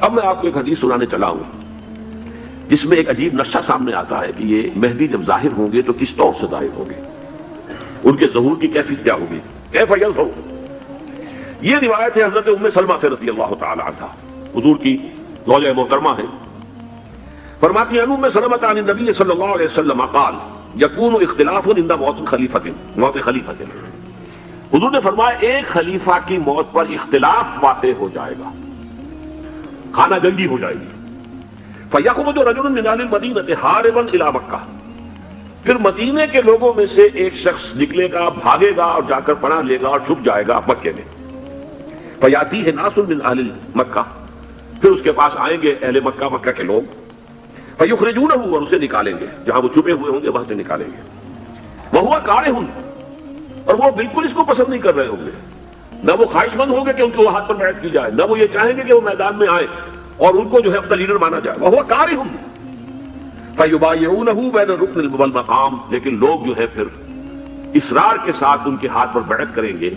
اب میں آپ کو ایک حدیث سنانے چلا ہوں جس میں ایک عجیب نقشہ سامنے آتا ہے کہ یہ مہدی جب ظاہر ہوں گے تو کس طور سے ظاہر ہوں گے، ان کے ظہور کی کیفیت کیا ہوگی، کیف یظہر۔ یہ روایت ہے حضرت ام سلمہ سے رضی اللہ تعالی عنہا، حضور کی زوجہ محترمہ ہے، فرماتی ہیں ام سلمہ عن النبی صلی اللہ علیہ وسلم قال یکون اختلاف عند موت خلیفۃ۔ حضور نے فرمایا ایک خلیفہ کی موت پر اختلاف واقع ہو جائے گا، خانہ جنگی ہو جائے گی۔ فَيَخْرُجُ رَجُلٌ مِنْ أَهْلِ الْمَدِينَةِ هَارِبًا إِلَى مَكَّةَ، پھر مدینے کے لوگوں میں سے ایک شخص نکلے گا، بھاگے گا اور جا کر پناہ لے گا اور چھپ جائے گا مکے میں۔ فَيَأْتِيهِ نَاسٌ مِنْ أَهْلِ مَكَّةَ، پھر اس کے پاس آئیں گے اہل مکہ، مکہ کے لوگ، فَيُخْرِجُونَهُ، اور اسے نکالیں گے، جہاں وہ چھپے ہوئے ہوں گے وہاں سے نکالیں گے۔ وَهُوَ كَارِهٌ، اور وہ بالکل اس کو پسند نہیں کر رہے ہوں گے، نہ وہ خواہش مند ہوں گے کہ ان کو ہاتھ پر بیعت کی جائے، نہ وہ یہ چاہیں گے کہ وہ میدان میں آئے اور ان کو جو ہے اپنا لیڈر مانا جائے۔ وَهُوَ كَارِهٌ فَيُبَايِعُونَهُ بَيْنَ الرُّكْنِ وَالْمَقَامِ، لیکن لوگ جو ہے پھر اصرار کے ساتھ ان کے ہاتھ پر بیعت کریں گے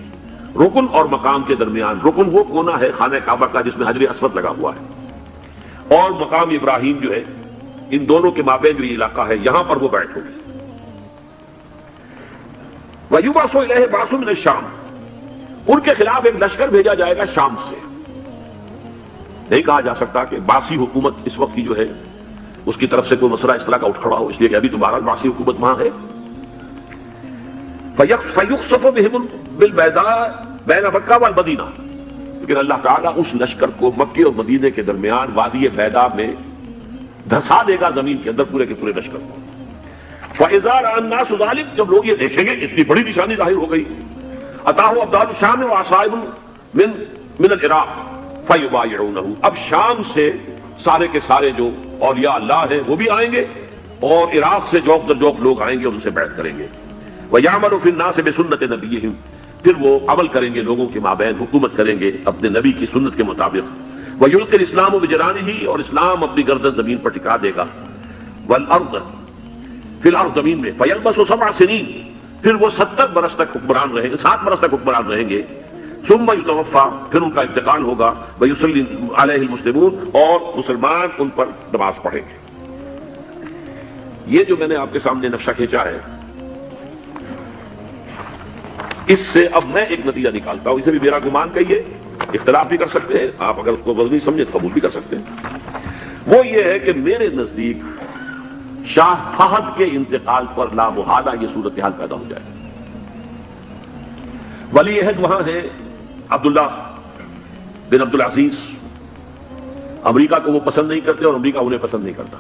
رکن اور مقام کے درمیان۔ رکن وہ کونا ہے خانہ کعبہ کا جس میں حجر اسود لگا ہوا ہے، اور مقام ابراہیم جو ہے، ان دونوں کے مابین جو یہ علاقہ ہے یہاں پر وہ بیعت ہوگی۔ وَيُبْعَثُ إِلَيْهِ بَعْثٌ مِنَ الشَّامِ، ان کے خلاف ایک لشکر بھیجا جائے گا شام سے۔ نہیں کہا جا سکتا کہ باسی حکومت اس وقت کی جو ہے اس کی طرف سے کوئی مسئلہ اس طرح کا اٹھ کھڑا ہو، اس لیے کہ ابھی تو بہرحال باسی حکومت وہاں ہے۔ فَيُخْسَفُ بِهِمْ بِالْبَيْضَاءِ بَيْنَ مَكَّةَ وَالْمَدِينَةِ، لیکن اللہ تعالیٰ اس لشکر کو مکے اور مدینے کے درمیان وادی بیضاء میں دھسا دے گا زمین کے اندر، پورے کے پورے لشکر کو۔ فَإِذَا رَأَى النَّاسُ ذَلِكَ، جب لوگ یہ دیکھیں گے اتنی بڑی نشانی ظاہر ہو گئی، أَتَاهُ أَبْدَالُ الشَّامِ وَعَصَائِبٌ مِنَ الْعِرَاقِ فَيُبَايِعُونَهُ، اب شام سے سارے کے سارے جو اولیاء اللہ ہیں وہ بھی آئیں گے، اور عراق سے جوق در جوق لوگ آئیں گے اور ان سے بیعت کریں گے۔ وَيَعْمَلُ فِي النَّاسِ بِسُنَّةِ نَبِيِّهِمْ، پھر وہ عمل کریں گے لوگوں کے مابین، حکومت کریں گے اپنے نبی کی سنت کے مطابق۔ وَيُلْقِي الْإِسْلَامُ بِجَنَانِهِ، اور اسلام اپنی گردن زمین پر ٹکا دے گا۔ وَالْأَرْضَ، فی الارض، زمین میں۔ فَيَلْبَسُ 7 سنین، پھر وہ 70 برس تک حکمران رہیں گے، 7 برس تک حکمران رہیں گے۔ ثم یتوفا، پھر ان کا انتقال ہوگا۔ ویصلی علیہ المسلمون، اور مسلمان ان پر نماز پڑھیں گے۔ یہ جو میں نے آپ کے سامنے نقشہ کھینچا ہے، اس سے اب میں ایک نتیجہ نکالتا ہوں، اسے بھی میرا گمان کہیے، اختلاف بھی کر سکتے ہیں آپ، اگر اس کو وزنی سمجھے تو قبول بھی کر سکتے ہیں۔ وہ یہ ہے کہ میرے نزدیک شاہ فہد کے انتقال پر لا محالہ یہ صورتحال پیدا ہو جائے۔ ولی عہد وہاں ہے عبداللہ بن عبدالعزیز، امریکہ کو وہ پسند نہیں کرتے اور امریکہ انہیں پسند نہیں کرتا،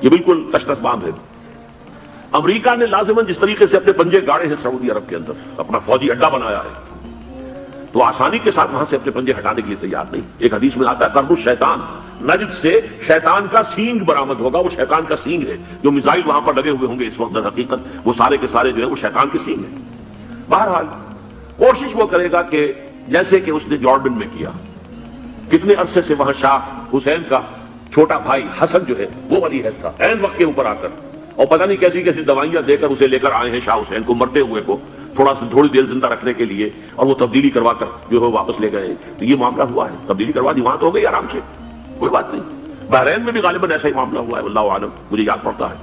یہ بالکل تشخص بام ہے۔ امریکہ نے لازماً جس طریقے سے اپنے پنجے گاڑے ہیں سعودی عرب کے اندر، اپنا فوجی اڈا بنایا ہے، تو آسانی کے ساتھ وہاں سے اپنے پنجے ہٹانے کے لیے تیار نہیں۔ ایک حدیث میں آتا ہے قرب الشیطان، نجد سے شیطان کا سینگ برآمد ہوگا، وہ شیطان کا سینگ ہے، جو میزائل وہاں پر لگے ہوئے ہوں گے اس وقت، در حقیقت وہ سارے کے سارے جو ہے وہ شیطان کے سینگ ہیں۔ بہرحال کوشش وہ کرے گا کہ جیسے کہ اس نے جارڈن میں کیا، کتنے عرصے سے وہاں شاہ حسین کا چھوٹا بھائی حسن جو ہے وہ ولی عہد تھا، عین وقت کے اوپر آ کر، اور پتہ نہیں کیسی کیسی دوائیاں دے کر اسے لے کر آئے ہیں شاہ حسین کو، مرتے ہوئے کو تھوڑی دیر زندہ رکھنے کے لیے، اور وہ تبدیلی کروا کر جو ہے واپس لے گئے۔ تو یہ معاملہ ہوا ہے، تبدیلی کروا دی، وہاں تو ہو گئی آرام سے، کوئی بات نہیں۔ بحرین میں بھی غالباً ایسا ہی معاملہ ہوا ہے، واللہ عالم، مجھے یاد پڑتا ہے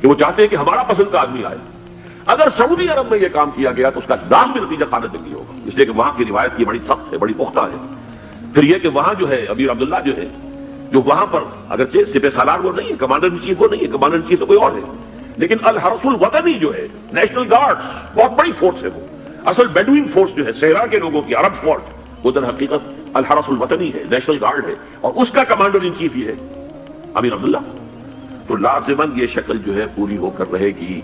کہ وہ چاہتے ہیں کہ ہمارا پسند کا آدمی آئے۔ اگر سعودی عرب میں یہ کام کیا گیا تو اس کا لازمی نتیجہ خانہ جنگی ہوگا، اس لیے کہ وہاں کی روایت کی بڑی سخت ہے، بڑی پختہ ہے۔ پھر یہ کہ وہاں جو ہے امیر عبداللہ جو ہے، جو وہاں پر اگرچہ سپہ سالار وہ نہیں ہے، کمانڈر ان چیف وہ نہیں ہے، کمانڈر ان چیف تو کوئی اور ہے، لیکن الحرس الوطنی جو ہے، نیشنل گارڈ، بہت بڑی فورس ہے وہ، اصل بیڈوین فورس جو ہے صحرا کے لوگوں کی، عرب فورس، وہ در حقیقت الحرس الوطنی ہے، نیشنل گارڈ ہے، اور اس کا کمانڈر ان چیف ہی ہے امیر عبداللہ۔ تو لازماً یہ شکل جو ہے پوری ہو کر رہے گی۔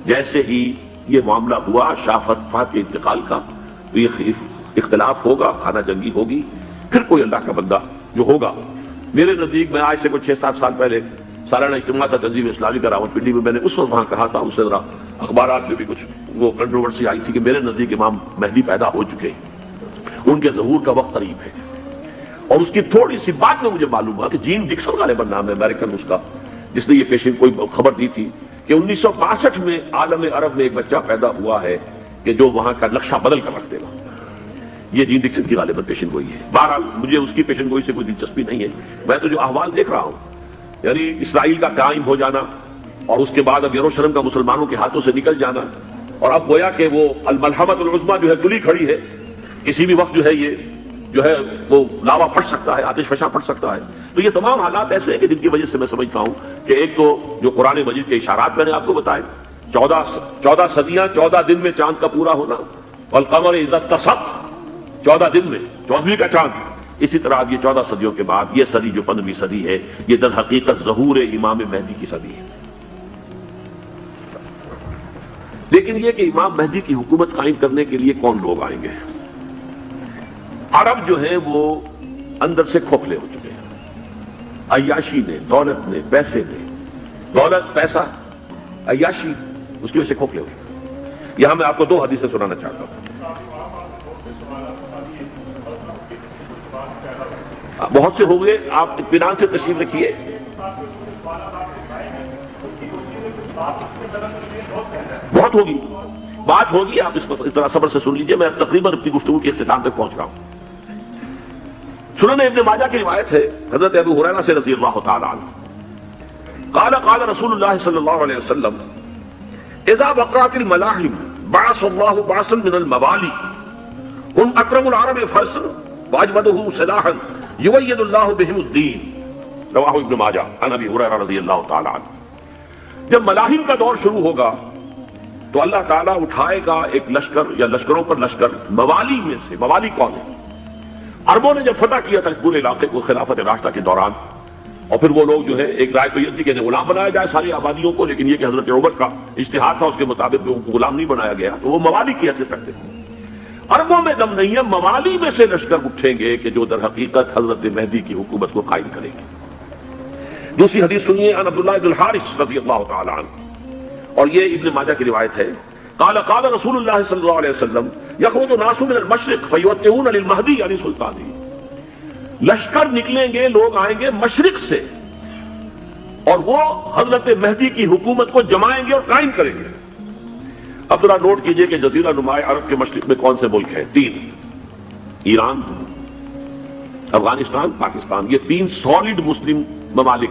جیسے ہی یہ معاملہ ہوا شاہ فہد کے انتقال کا، تو یہ اختلاف ہوگا، خانہ جنگی ہوگی، پھر کوئی اللہ کا بندہ جو ہوگا۔ میرے نزدیک، میں آج سے کچھ 6-7 سال پہلے سالانہ اجتماع تھا تنظیم اسلامی کا راولپنڈی میں، میں نے اس وقت وہاں کہا تھا، اس سے ذرا اخبارات میں بھی کچھ وہ کنٹروورسی آئی تھی کہ میرے نزدیک امام مہدی پیدا ہو چکے ہیں، ان کے ظہور کا وقت قریب ہے۔ اور اس کی تھوڑی سی بات میں مجھے معلوم ہوا کہ جین ڈکسن غالباً نام ہے امریکن اس کا، جس نے یہ پیشین کوئی خبر دی تھی کہ 1962 میں عالم عرب میں ایک بچہ پیدا ہوا ہے کہ جو وہاں کا نقشہ بدل کر رکھ دے گا۔ یہ جین ڈکسن کی غالباً پیشن گوئی ہے. بہرحال مجھے اس کی پیشن گوئی سے کوئی دلچسپی نہیں ہے. میں تو جو احوال دیکھ رہا ہوں یعنی اسرائیل کا قائم ہو جانا اور اس کے بعد اب یروشلم کا مسلمانوں کے ہاتھوں سے نکل جانا اور اب گویا کہ وہ الملحمۃ العظمیٰ جو ہے تلی کھڑی ہے, کسی بھی وقت جو ہے یہ جو ہے وہ لاوا پھٹ سکتا ہے, آتش فشاں پھٹ سکتا ہے. تو یہ تمام حالات ایسے ہیں کہ جن کی وجہ سے میں سمجھتا ہوں کہ ایک تو جو قرآن مجید کے اشارات میں نے آپ کو بتائے, 14 صدیاں 14 دن میں چاند کا پورا ہونا, والقمر اذا اتسق 14 دن میں 14ویں کا چاند. اسی طرح یہ 14 صدیوں کے بعد یہ صدی جو 15ویں صدی ہے یہ در حقیقت ظہور امام مہدی کی صدی ہے. لیکن یہ کہ امام مہدی کی حکومت قائم کرنے کے لیے کون لوگ آئیں گے؟ عرب جو ہیں وہ اندر سے کھوکھلے ہو چکے ہیں. عیاشی نے, دولت نے, پیسے نے, دولت پیسہ عیاشی اس کی وجہ سے کھوکھلے ہو چکے. یہاں میں آپ کو 2 حدیثیں سنانا چاہتا ہوں. بہت سے ہو گئے, آپ اطمینان سے تشریف رکھیے. بہت ہوگی, بات ہوگی, آپ اس طرح صبر سے سن لیجئے. میں تقریباً اپنی گفتگو کے اختتام تک پہنچ رہا ہوں. سنن ابن ماجہ کی روایت ہے حضرت ابو ہریرہ سے رضی اللہ تعالی عنہ قال قال رسول اللہ صلی اللہ علیہ وسلم اذا وقعت الملاحم بعث اللہ بعثا من الموالی هم اکرم العرب فرسا واجودهم سلاحا یؤید اللہ بهم الدین. رواہ ابن ماجہ عن ابی ہریرہ رضی اللہ تعالی عنہ. جب ملاحم کا دور شروع ہوگا تو اللہ تعالیٰ اٹھائے گا ایک لشکر یا لشکروں پر لشکر موالی میں سے. موالی کون ہے؟ عربوں نے جب فتح کیا تھا اس پورے علاقے کو خلافت راشدہ کے دوران, اور پھر وہ لوگ جو ہے ایک رائے تو یہ تھی کہ انہیں غلام بنایا جائے ساری آبادیوں کو, لیکن یہ کہ حضرت عمر کا اجتہاد تھا, اس کے مطابق ان کو غلام نہیں بنایا گیا, تو وہ موالی کی حیثیت رکھتے تھے. عربوں میں دم نہیں ہے, موالی میں سے لشکر اٹھیں گے کہ جو در حقیقت حضرت مہدی کی حکومت کو قائم کریں گے. دوسری حدیث سنیے عن عبداللہ بن الحارث رضی اللہ تعالی عنہ, اور یہ ابن ماجہ کی روایت ہے. قال قال رسول اللہ صلی اللہ علیہ وسلم یخرج الناس من المشرق فیوتئون للمہدی علی سلطانہ. لشکر نکلیں گے, لوگ آئیں گے مشرق سے, اور وہ حضرت مہدی کی حکومت کو جمائیں گے اور قائم کریں گے. اب ذرا نوٹ کیجئے کہ جزیرہ نماء عرب کے مشرق میں کون سے ملک ہیں؟ 3: ایران, افغانستان, پاکستان. یہ 3 سالڈ مسلم ممالک,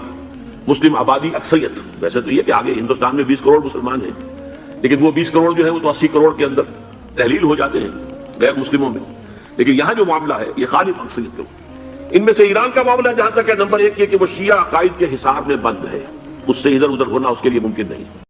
مسلم آبادی اکثریت. ویسے تو یہ کہ آگے ہندوستان میں 20 کروڑ مسلمان ہیں, لیکن وہ 20 کروڑ جو ہے وہ تو 80 کروڑ کے اندر تحلیل ہو جاتے ہیں غیر مسلموں میں. لیکن یہاں جو معاملہ ہے یہ خالص اکثریت کا. ان میں سے ایران کا معاملہ جہاں تک ہے نمبر 1 یہ کہ وہ شیعہ عقائد کے حصار میں بند ہے, اس سے ادھر ادھر ہونا اس کے لیے ممکن نہیں.